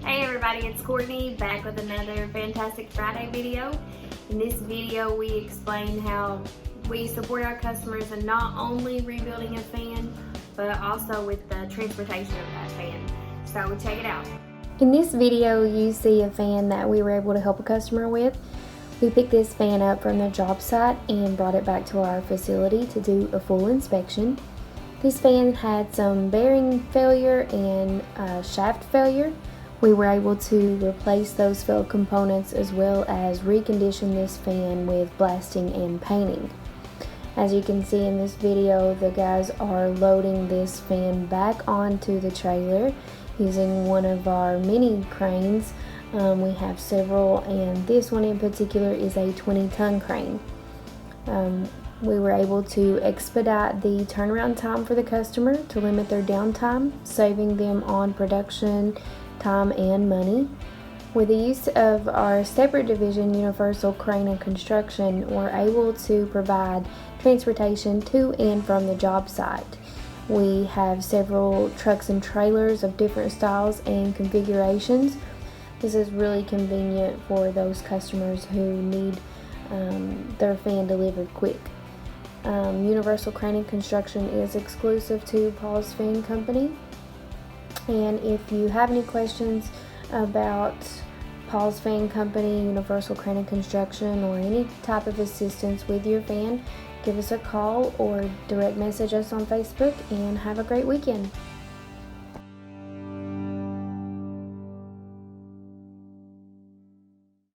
Hey everybody, it's Courtney back with another Fantastic Friday video. In this video we explain how we support our customers in not only rebuilding a fan, but also with the transportation of that fan. So check it out. In this video you see a fan that we were able to help a customer with. We picked this fan up from the job site and brought it back to our facility to do a full inspection. This fan had some bearing failure and shaft failure. We were able to replace those failed components as well as recondition this fan with blasting and painting. As you can see in this video, the guys are loading this fan back onto the trailer using one of our mini cranes. We have several, and this one in particular is a 20-ton crane. We were able to expedite the turnaround time for the customer to limit their downtime, saving them on production time and money. With the use of our separate division, Universal Crane and Construction, we're able to provide transportation to and from the job site. We have several trucks and trailers of different styles and configurations. This is really convenient for those customers who need their fan delivered quick. Universal Crane and Construction is exclusive to Paul's Fan Company. And if you have any questions about Paul's Fan Company, Universal Crane and Construction, or any type of assistance with your fan, give us a call or direct message us on Facebook, and have a great weekend.